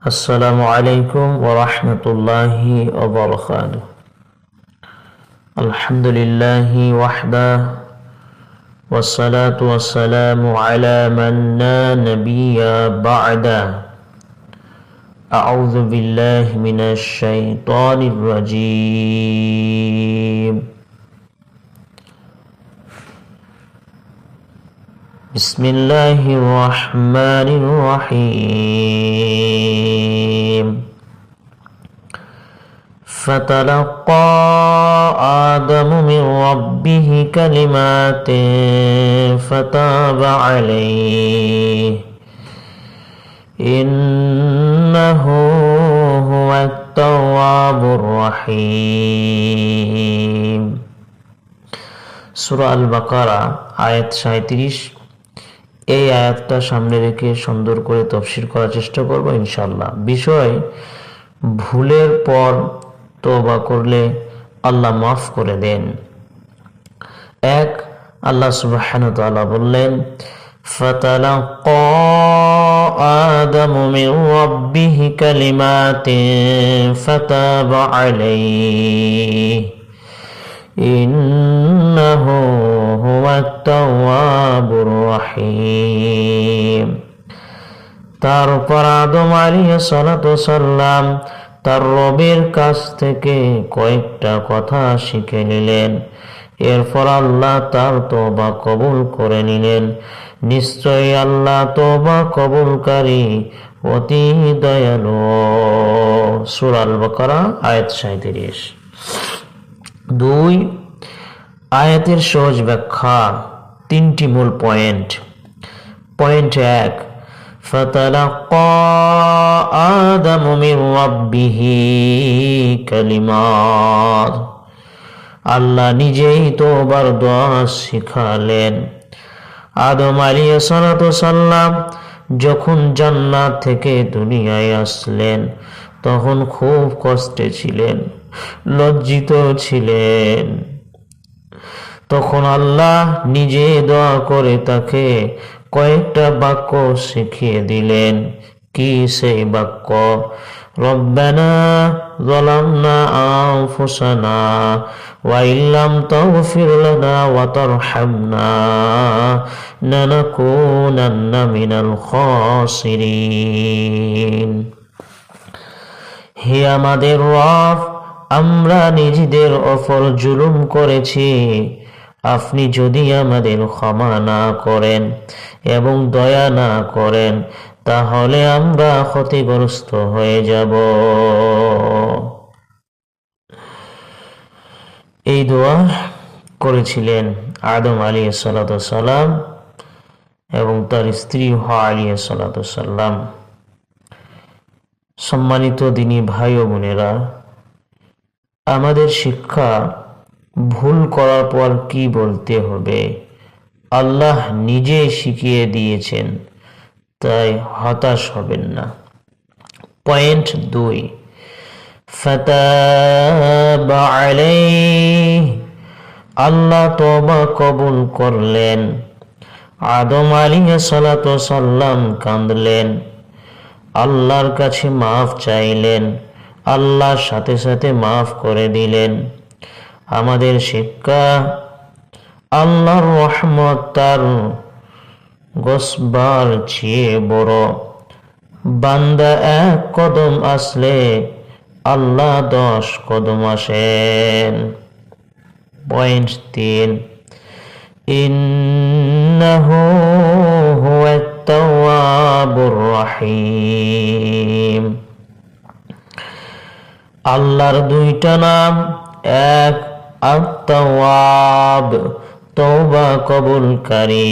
السلام عليكم ورحمة الله وبركاته. الحمد لله وحده والصلاة والسلام على من لا نبي بعده. أعوذ بالله من الشيطان الرجيم. بسم الله الرحمن الرحيم. فتلقى آدم من ربه كلمات فتاب عليه إنه هو التواب الرحيم. সূরা আল বাকারা আয়াত 37। এই আয়াতটা সামনে রেখে সুন্দর করে তাফসীর করার চেষ্টা করব ইনশাআল্লাহ। বিষয়, ভুলের পর তওবা করলে আল্লাহ মাফ করে দেন। এক, আল্লাহ সুবহানাহু ওয়া তাআলা বললেন, ফাতালাক্কা আদামু মির রাব্বিহি কালিমাতিন ফাতাবা আলাইহি ইন্নাহু হুয়াত তাওয়াবুর রহিম। তারপর আদম আলাইহিস সালাতু সাল্লাম তার রবের কাছ থেকে কয়েকটা কথা শিখে নিলেন। এরপর আল্লাহ তার তওবা কবুল করে নিলেন। নিশ্চয়ই আল্লাহ তওবা কবুলকারী, অতি দয়ালু। সূরা আল বাকারা আয়াত 37। 2, আয়াতের সহজ ব্যাখ্যা। 3টি মূল পয়েন্ট। পয়েন্ট 1, ফাতালাক্কা আদামু মির রাব্বিহি কালিমাত। আল্লাহ নিজেই তওবার দোয়া শিখালেন। আদম আলাইহিস সালাতু সাল্লাম যখন জান্নাত থেকে দুনিয়ায় আসলেন তখন খুব কষ্টে ছিলেন, লজ্জিত ছিলেন। তখন আল্লাহ নিজে দোয়া করে তাকে কয়েকটা বাক্য শিখিয়ে দিলেন। কি সেই বাক্য? রব্বানা যালামনা আনফুসানা ওয়া ইল্লাম তাগফির লানা ওয়া তারহামনা লানাকুনান্না মিনাল খাসিরিন। হে আমাদের রব, আমরা নিজেদের ওপর জুলুম করেছি। আপনি যদি আমাদের ক্ষমা না করেন এবং দয়া না করেন তাহলে আমরা ক্ষতিগ্রস্ত হয়ে যাব। এই দোয়া করেছিলেন আদম আলাইহিস সালাতু সালাম এবং তার স্ত্রী হাওয়া আলাইহিস সালাতু সালাম। সম্মানিত দিনী ভাই ও বোনেরা, আমাদের শিক্ষা, ভুল করার পর কি বলতে হবে আল্লাহ নিজে শিখিয়ে দিয়েছেন, তাই হতাশ হবেন না। পয়েন্ট 2, ফাতাবা আলাইহি। আল্লাহ তওবা কবুল করলেন। আদম আলাইহিস সালাতু সাল্লাম কাঁদলেন, আল্লাহর কাছে মাফ চাইলেন, আল্লাহর সাথে সাথে মাফ করে দিলেন। আমাদের শিক্ষা, আল্লাহর রহমত তার গসবার চেয়ে বড়। বান্দা 1 কদম আসলে আল্লাহ 10 কদম আসেন। পয়েন্ট 3, ইন্নাহু হুয়াত তাওয়াবুর রহিম। আল্লাহর 2টা নাম। 1 আত-তাওয়াব, তওবা কবুলকারী।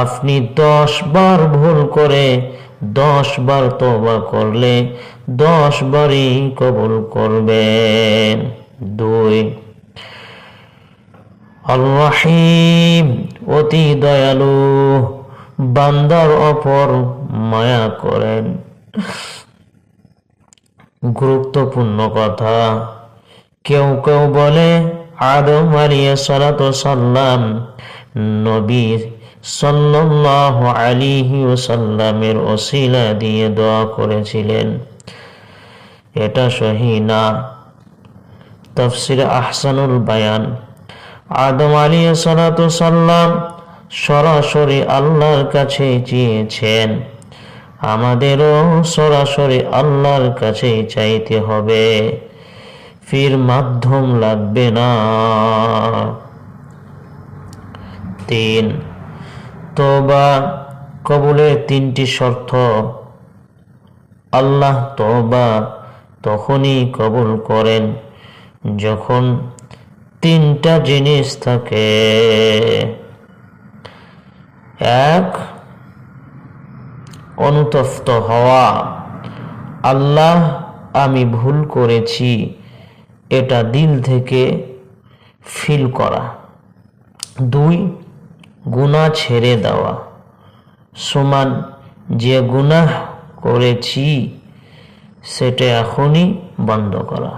আপনি 10 বার ভুল করে 10 বার তওবা করলে 10 বারই কবুল করবেন। 2 আর-রহিম, অতি দয়ালু, বান্দার ওপর মায়া করেন। গুরুত্বপূর্ণ কথা, কেউ কেউ বলে আদম আলাইহিস সালাতু সাল্লাম নবী সাল্লাল্লাহু আলাইহি ওয়াসাল্লামের ওসিলা দিয়ে দোয়া করেছিলেন, এটা সহিহ না? তাফসির আহসানুল বায়ান। আদম আলাইহিস সালাতু সাল্লাম সরাসরি আল্লাহর কাছে চেয়েছেন, আমাদেরও সরাসরি আল্লাহর কাছে চাইতে হবে, ফির মাধ্যম লাগবে না। 3, তওবা কবুলের 3টি শর্ত। আল্লাহ তওবা তখনই কবুল করেন যখন 3টা জিনিস থাকে। 1, অনুতপ্ত হওয়া, আল্লাহ আমি ভুল করেছি, এটা দিল থেকে ফিল করা। 2, গুনাহ ছেড়ে দেওয়া, সমান যে গুনাহ করেছি সেটা এখনই বন্ধ করা।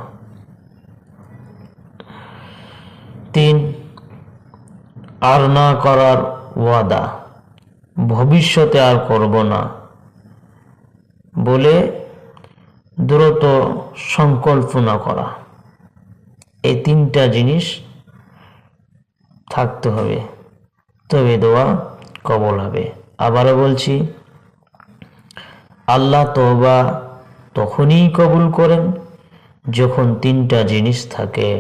3, আর না করার ওয়াদা, ভবিষ্যতে আর করব না বলে দ্রুত সংকল্পনা করা। এই 3টা জিনিস থাকতে হবে, তবে দোয়া কবুল হবে। আবারও বলছি, আল্লাহ তওবা তখনই কবুল করেন যখন 3টা জিনিস থাকে।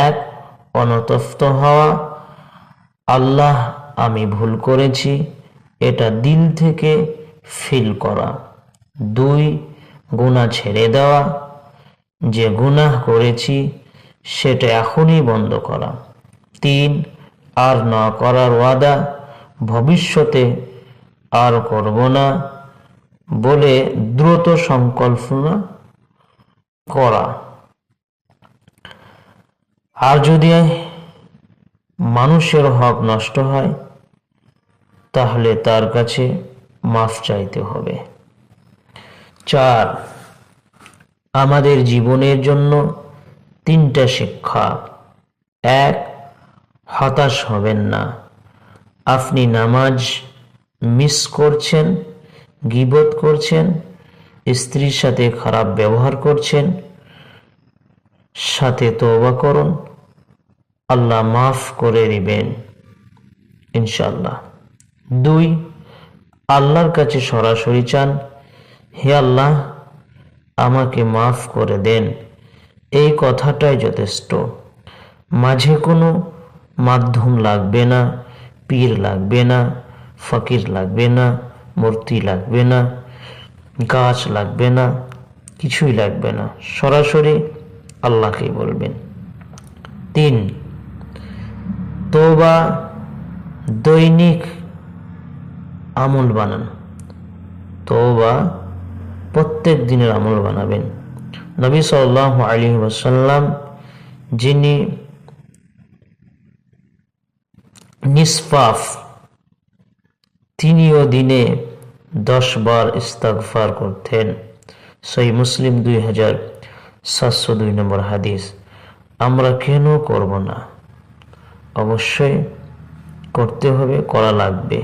1, অনুতপ্ত হওয়া, আল্লাহ আমি ভুল করেছি, এটা দিল থেকে ফিল করা। 2, গুনাহ ছেড়ে দেওয়া, যে গুনাহ করেছি সেটা এখনই বন্ধ করা। 3, আর না করার ওয়াদা, ভবিষ্যতে আর করব না বলে দ্রুত সংকল্পনা করা। আর যদি মানুষের হক নষ্ট হয় তাহলে তার কাছে মাফ চাইতে হবে। 4, আমাদের জীবনের জন্য 3টা শিক্ষা। 1, হতাশ হবেন না। আপনি নামাজ মিস করছেন, গীবত করছেন, স্ত্রীর সাথে খারাপ ব্যবহার করছেন, সাথে তওবা করুন, আল্লাহ মাফ করে দিবেন ইনশাআল্লাহ। 2, আল্লাহর কাছে সরাসরি চান, হে আল্লাহ আমাকে মাফ করে দেন, এই কথাটাই যথেষ্ট। মাঝে কোনো মাধ্যম লাগবে না, পীর লাগবে না, ফকির লাগবে না, মূর্তি লাগবে না, গাছ লাগবে না, কিছুই লাগবে না, সরাসরি আল্লাহকেই বলবেন। 3, তওবা দৈনিক আমল বানান। তওবা প্রত্যেক দিনের আমল বানাবেন। নবী সাল্লাল্লাহু আলাইহি ওয়াসাল্লাম যিনি নিষ্পাপ, তিনিও দিনে 10 বার ইস্তিগফার করতেন। সহিহ মুসলিম 2702 নম্বর হাদিস। আমরা কেন করব না? অবশ্যই করতে হবে, করা লাগবে।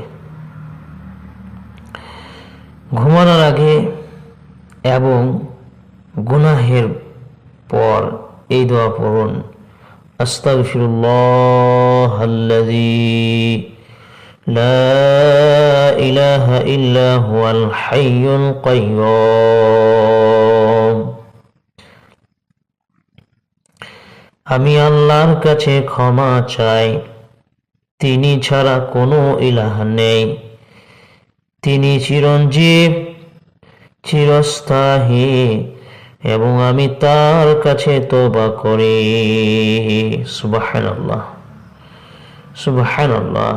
ঘুমানোর আগে এবং গুনাহের পর এই দোয়া পড়ুন, আস্তাগফিরুল্লাহাল্লাযী লা ইলাহা ইল্লা হুয়াল হাইয়ুল কাইয়্যুম। আমি আল্লাহর কাছে ক্ষমা চাই, তিনি ছাড়া কোনো ইলাহ নেই, তিনি চিরঞ্জীব, চিরস্থায়ী, এবং আমি তার কাছে তওবা করি। সুবহানাল্লাহ, সুবহানাল্লাহ,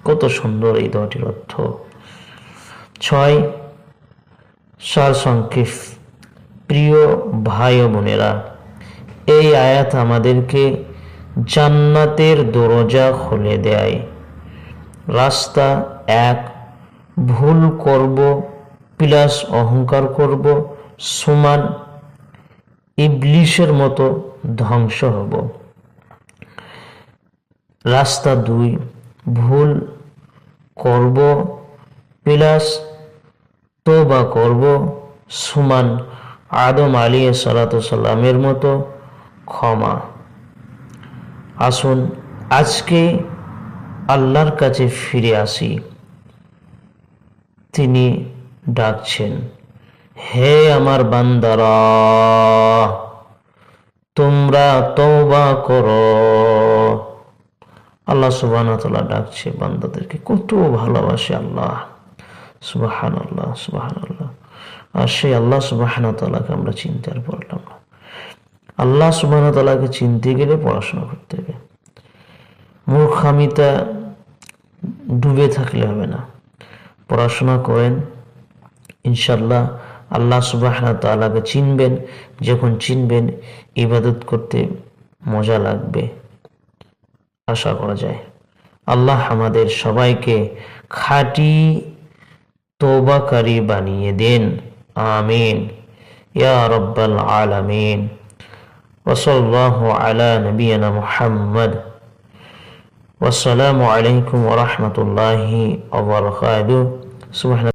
কত সুন্দর এই দোয়াটির অর্থ। 6, সারসংক্ষেপ। প্রিয় ভাই ও বোনেরা, এই আয়াত আমাদেরকে জান্নাতের দরজা খুলে দেয়। রাস্তা 1, ভুল করব প্লাস অহংকার করব সমান ইবলিশের মতো ধ্বংস হব। রাস্তা 2, ভুল করব প্লাস তওবা করব সমান আদম আলাইহিস সালাতু সালামের মতো ক্ষমা। আসুন আজকে আল্লাহর কাছে ফিরে আসি। তিনি ডাকছেন, হে আমার বান্দারা, তোমরা তওবা করো। আল্লাহ সুবহানাহু ওয়া তাআলা ডাকছে বান্দাদেরকে, কত ভালোবাসে আল্লাহ। সুবহানাল্লাহ, সুবহানাল্লাহ। আর সেই আল্লাহ সুবহানাহু ওয়া তাআলাকে আমরা চিনতে আর পারলাম না। আল্লাহ সুবহানাহু ওয়া তাআলাকে চিনতে গেলে পড়াশোনা করতে হবে। মূর্খামিতা ডুবে থাকলে হবে না, পড়াশোনা করেন, ইনশাল্লাহ আল্লাহ সুবহানাহু ওয়া তাআলাকে চিনবেন। যখন চিনবেন ইবাদত করতে মজা লাগবে, আশা করা যায়। আল্লাহ আমাদের সবাইকে খাঁটি তওবাকারী বানিয়ে দেন, আমিন ইয়া রাব্বাল আলামিন। ওয়া সাল্লাল্লাহু আলা নবিয়িনা মুহাম্মদ। ওয়াসসালামু আলাইকুম ওয়া রাহমাতুল্লাহি ওয়া বারাকাতুহু।